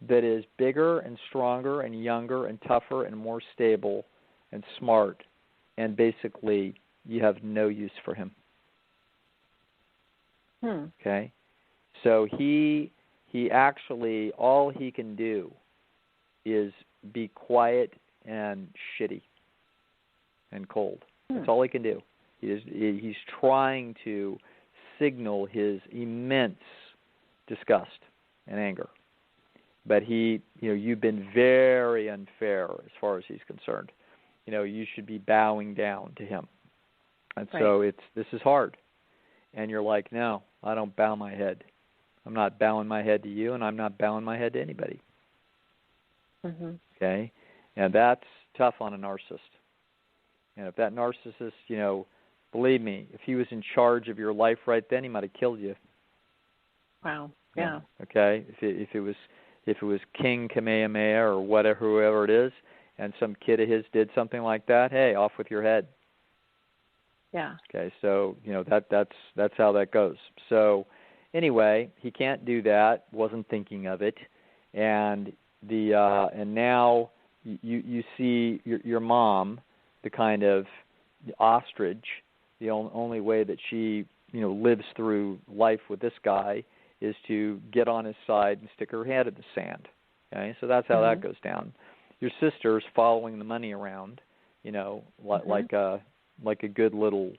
that is bigger and stronger and younger and tougher and more stable and smart, and basically you have no use for him. Okay? So he actually, all he can do is be quiet and shitty and cold. That's all he can do. He's trying to signal his immense disgust and anger. But you've been very unfair as far as he's concerned. You should be bowing down to him. And so this is hard. And you're like, no, I don't bow my head. I'm not bowing my head to you, and I'm not bowing my head to anybody. Okay? And that's tough on a narcissist. And if that narcissist, believe me, if he was in charge of your life right then, he might have killed you. Wow. Yeah. Okay? If it was King Kamehameha or whatever, whoever it is, and some kid of his did something like that, hey, off with your head. Yeah. Okay, so that's how that goes. So anyway, he can't do that. Wasn't thinking of it, and now you see your mom, the kind of ostrich. The only way that she lives through life with this guy is to get on his side and stick her head in the sand. Okay, so that's how that goes down. Your sister's following the money around, like a good little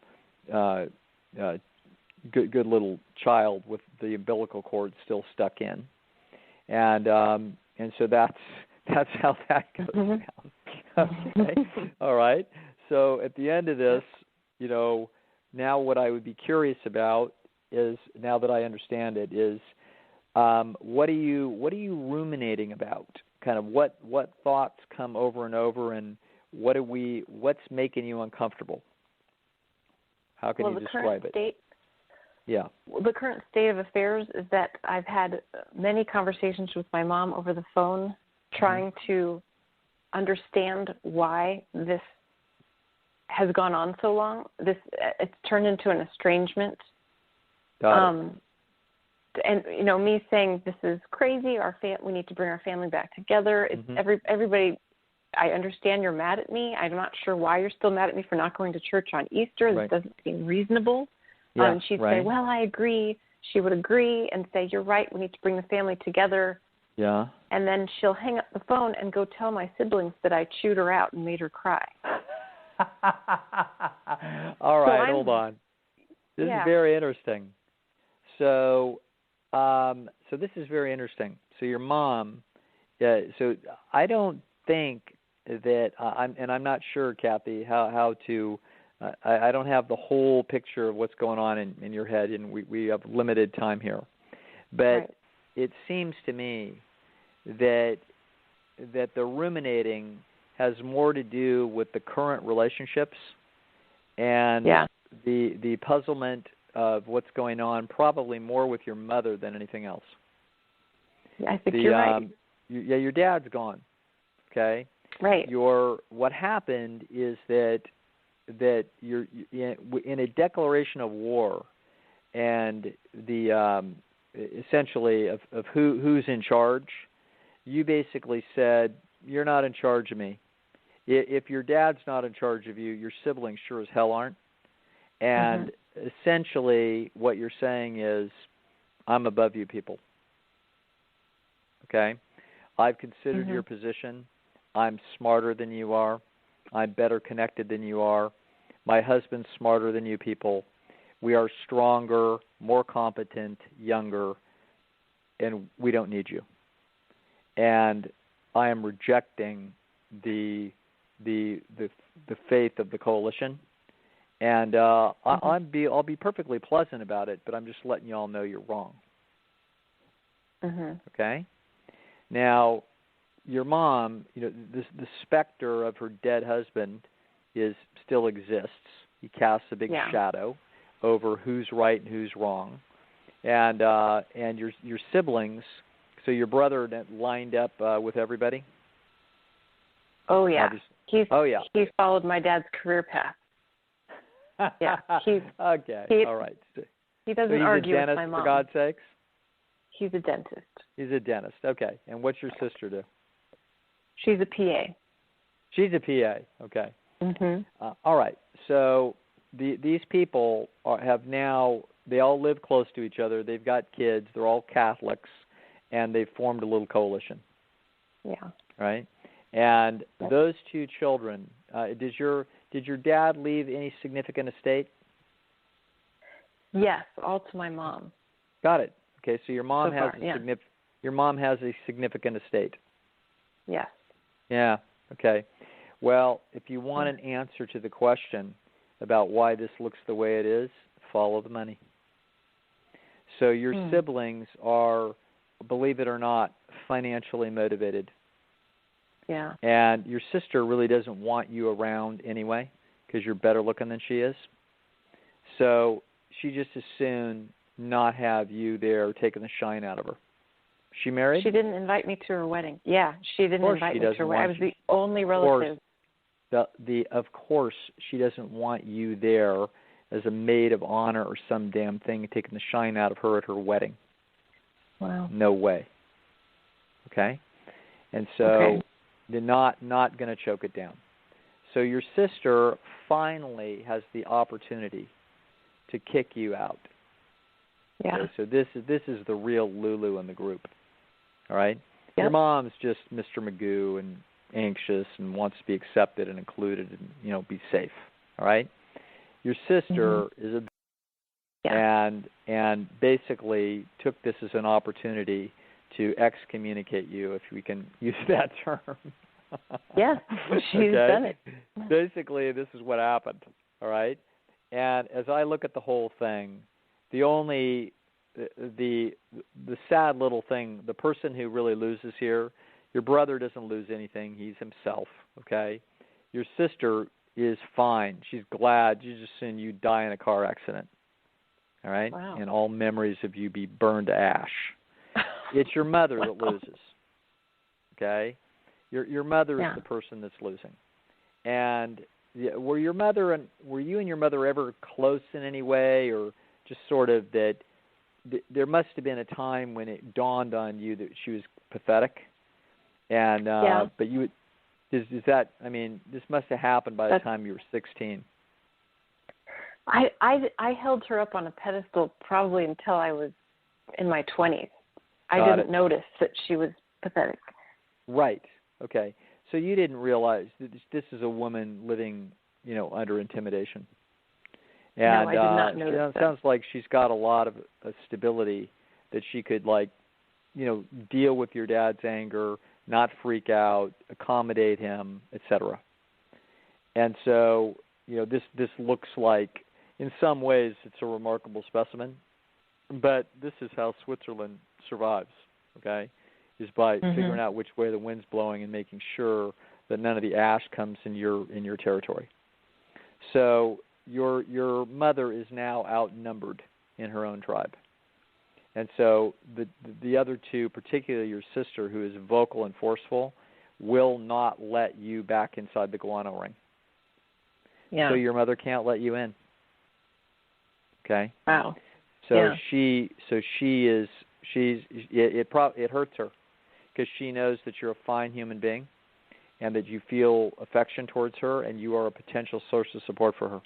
good little child with the umbilical cord still stuck in, and so that's how that goes down. Okay, all right. So at the end of this, now what I would be curious about is, now that I understand it, is what are you ruminating about? Kind of what thoughts come over and over, and what's making you uncomfortable? How can you describe it? Yeah. Well, the current state of affairs is that I've had many conversations with my mom over the phone, trying to understand why this has gone on so long. It's turned into an estrangement. And me saying this is crazy. We need to bring our family back together. It's everybody. I understand you're mad at me. I'm not sure why you're still mad at me for not going to church on Easter. This doesn't seem reasonable. Yeah, and she'd say, well, I agree. She would agree and say, you're right. We need to bring the family together. Yeah. And then she'll hang up the phone and go tell my siblings that I chewed her out and made her cry. All right, hold on. This is very interesting. So this is very interesting. So your mom, so I don't think that, I'm not sure, Kathy, how to, I don't have the whole picture of what's going on in your head, and we have limited time here. But it seems to me that the ruminating has more to do with the current relationships and the puzzlement of what's going on, probably more with your mother than anything else. Yeah, I think you're right. Your dad's gone. Okay. Right. What happened is that you're in a declaration of war, and the essentially of who's in charge. You basically said, you're not in charge of me. If your dad's not in charge of you, your siblings sure as hell aren't. And essentially what you're saying is, I'm above you people. Okay? I've considered your position. I'm smarter than you are. I'm better connected than you are. My husband's smarter than you people. We are stronger, more competent, younger. and we don't need you. And I am rejecting the faith of the coalition. And I'll be perfectly pleasant about it, but I'm just letting you all know you're wrong. Okay? Now, your mom, the specter of her dead husband still exists. He casts a big shadow over who's right and who's wrong. And your siblings, so your brother lined up with everybody? Oh, yeah. He's followed my dad's career path. Yeah. Okay. All right. He doesn't argue with my mom. He's a dentist, for God's sakes? He's a dentist. He's a dentist. Okay. And what's your sister do? She's a PA. She's a PA. Okay. Mm-hmm. All right. So these people they all live close to each other. They've got kids. They're all Catholics, and they've formed a little coalition. Yeah. Right? And those two children, did your dad leave any significant estate? Yes, all to my mom. Got it. Okay, so your mom has a significant estate. Yes. Yeah. Okay. Well, if you want an answer to the question about why this looks the way it is, follow the money. So your siblings are, believe it or not, financially motivated. Yeah. And your sister really doesn't want you around anyway because you're better looking than she is. So she just as soon not have you there taking the shine out of her. She married? She didn't invite me to her wedding. Yeah, she didn't invite me to her wedding. I was the only relative. Of course, she doesn't want you there as a maid of honor or some damn thing taking the shine out of her at her wedding. Wow. No way. Okay? And so they're not going to choke it down. So your sister finally has the opportunity to kick you out. Yeah. Okay, so this is the real Lulu in the group. All right? Yep. Your mom's just Mr. Magoo and anxious and wants to be accepted and included and be safe. All right? Your sister is and basically took this as an opportunity to excommunicate you, if we can use that term. Yeah, she's done it. Basically, this is what happened. All right? And as I look at the whole thing, the sad little thing, the person who really loses here, your brother doesn't lose anything. He's himself, okay? Your sister is fine. She's glad. She's just seeing you die in a car accident, all right? Wow. And all memories of you be burned to ash. It's your mother that loses, okay? Your mother is the person that's losing. And were you and your mother ever close in any way, or just sort of that there must have been a time when it dawned on you that she was pathetic? And but you is that, I mean, this must have happened by the time you were 16. I held her up on a pedestal probably until I was in my 20s. I didn't notice that she was pathetic. Right. Okay. So you didn't realize that this is a woman living, under intimidation. And, no, I did not notice that. It sounds like she's got a lot of stability that she could, deal with your dad's anger, not freak out, accommodate him, etc. And so, this looks like, in some ways, it's a remarkable specimen. But this is how Switzerland survives, okay, is by figuring out which way the wind's blowing and making sure that none of the ash comes in your territory. So your mother is now outnumbered in her own tribe. And so the other two, particularly your sister, who is vocal and forceful, will not let you back inside the guano ring. Yeah. So your mother can't let you in. Okay? Wow. So it hurts her because she knows that you're a fine human being and that you feel affection towards her and you are a potential source of support for her.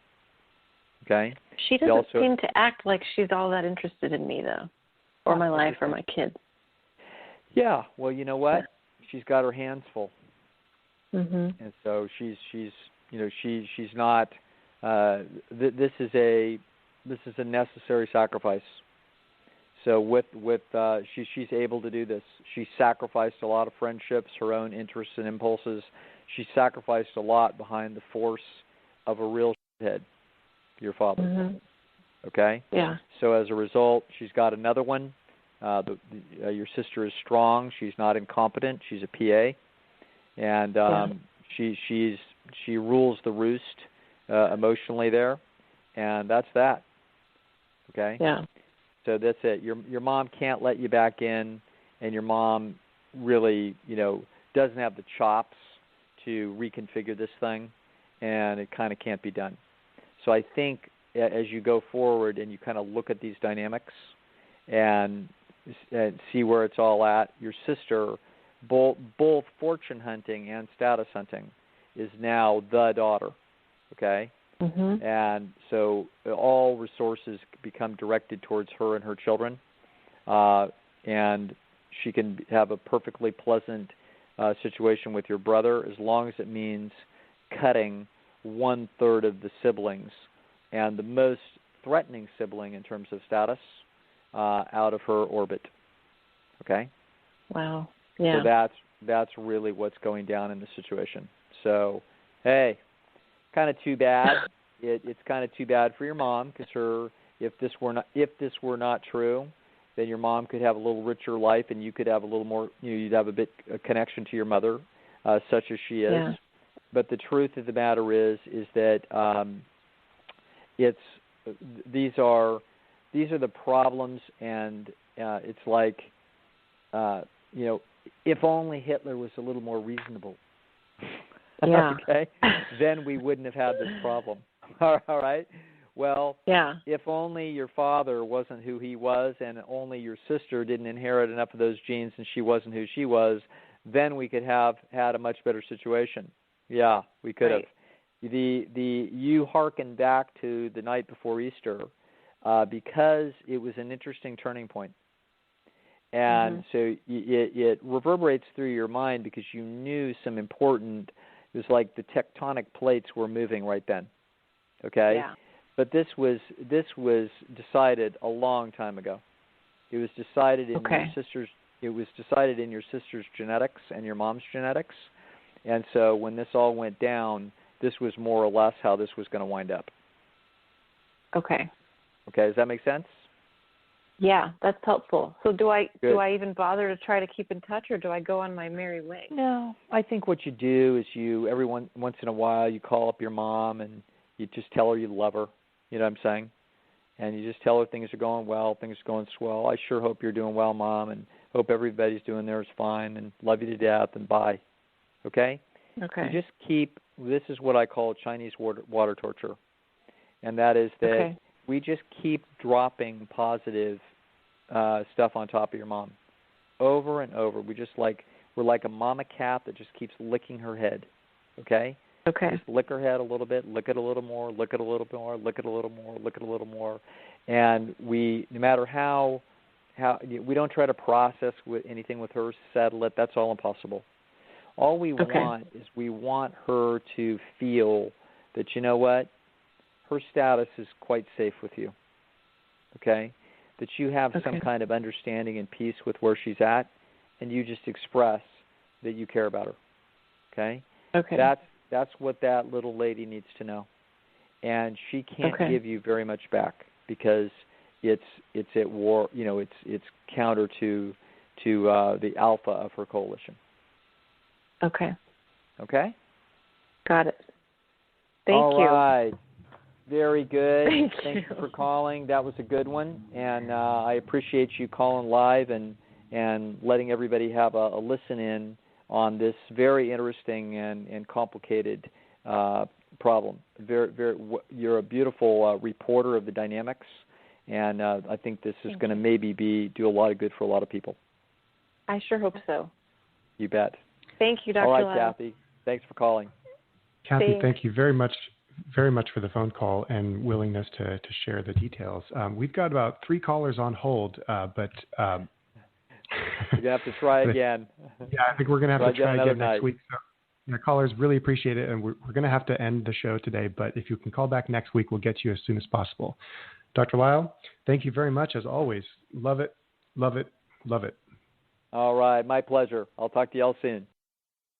Okay? She doesn't seem to act like she's all that interested in me, though, or my life or my kids. Yeah. Well, you know what? Yeah. She's got her hands full. And so she's not this is a necessary sacrifice. So she's able to do this. She sacrificed a lot of friendships, her own interests and impulses. She sacrificed a lot behind the force of a real shithead, your father. Mm-hmm. Okay? Yeah. So as a result, she's got another one. Your sister is strong. She's not incompetent. She's a PA, and she rules the roost emotionally there, and that's that. Okay. Yeah. So that's it. Your mom can't let you back in, and your mom really, doesn't have the chops to reconfigure this thing, and it kind of can't be done. So I think as you go forward and you kind of look at these dynamics and see where it's all at, your sister, both fortune hunting and status hunting, is now the daughter, okay? Mm-hmm. And so all resources become directed towards her and her children, and she can have a perfectly pleasant situation with your brother, as long as it means cutting 1/3 of the siblings and the most threatening sibling in terms of status out of her orbit. Okay? Wow. Yeah. So that's really what's going down in the situation. So, hey, kind of too bad. It's kind of too bad for your mom, because if this were not true, then your mom could have a little richer life, and you could have a little more. You'd have a connection to your mother, such as she is. Yeah. But the truth of the matter is that these are the problems, and it's like if only Hitler was a little more reasonable. Yeah. Okay, then we wouldn't have had this problem. All right. Well, yeah. If only your father wasn't who he was, and only your sister didn't inherit enough of those genes, and she wasn't who she was, then we could have had a much better situation. Yeah, we could have. You hearken back to the night before Easter because it was an interesting turning point. And so it reverberates through your mind because you knew some important, it was like the tectonic plates were moving right then. Okay? Yeah. But this was decided a long time ago. It was decided in your sister's. It was decided in your sister's genetics and your mom's genetics, and so when this all went down, this was more or less how this was going to wind up. Okay. Okay. Does that make sense? Yeah, that's helpful. So do I Good. even bother to try to keep in touch, or do I go on my merry way? No, I think what you do is once in a while you call up your mom and you just tell her you love her. You know what I'm saying? And you just tell her things are going well, things are going swell. I sure hope you're doing well, Mom, and hope everybody's doing theirs fine, and love you to death, and bye. Okay? Okay. You just this is what I call Chinese water torture, and that is that we just keep dropping positive stuff on top of your mom over and over. We're like a mama cat that just keeps licking her head, okay? Okay. Just lick her head a little bit, lick it a little more, lick it a little more, lick it a little more, lick it a little more. And no matter how we don't try to process anything with her, settle it. That's all impossible. All we want is we want her to feel that, you know what, her status is quite safe with you. Okay? That you have some kind of understanding and peace with where she's at, and you just express that you care about her. Okay? Okay. That's what that little lady needs to know. And she can't give you very much back because it's at war, it's counter to the alpha of her coalition. Okay. Okay? Got it. Thank you. All right. Very good. Thank you for calling. That was a good one. And I appreciate you calling live and letting everybody have a listen in on this very interesting and complicated problem. You're a beautiful reporter of the dynamics, and I think this is going to maybe do a lot of good for a lot of people. I sure hope so. You bet. Thank you, Dr. All right, Lisle. Kathy. Thanks for calling. Kathy, thank you very much for the phone call and willingness to share the details. We've got about 3 callers on hold, but you're going to have to try again. Yeah, I think we're going to have to try again night. next week. So, callers, really appreciate it, and we're going to have to end the show today, but if you can call back next week, we'll get you as soon as possible. Dr. Lisle, thank you very much as always. Love it, love it, love it. All right. My pleasure. I'll talk to you all soon.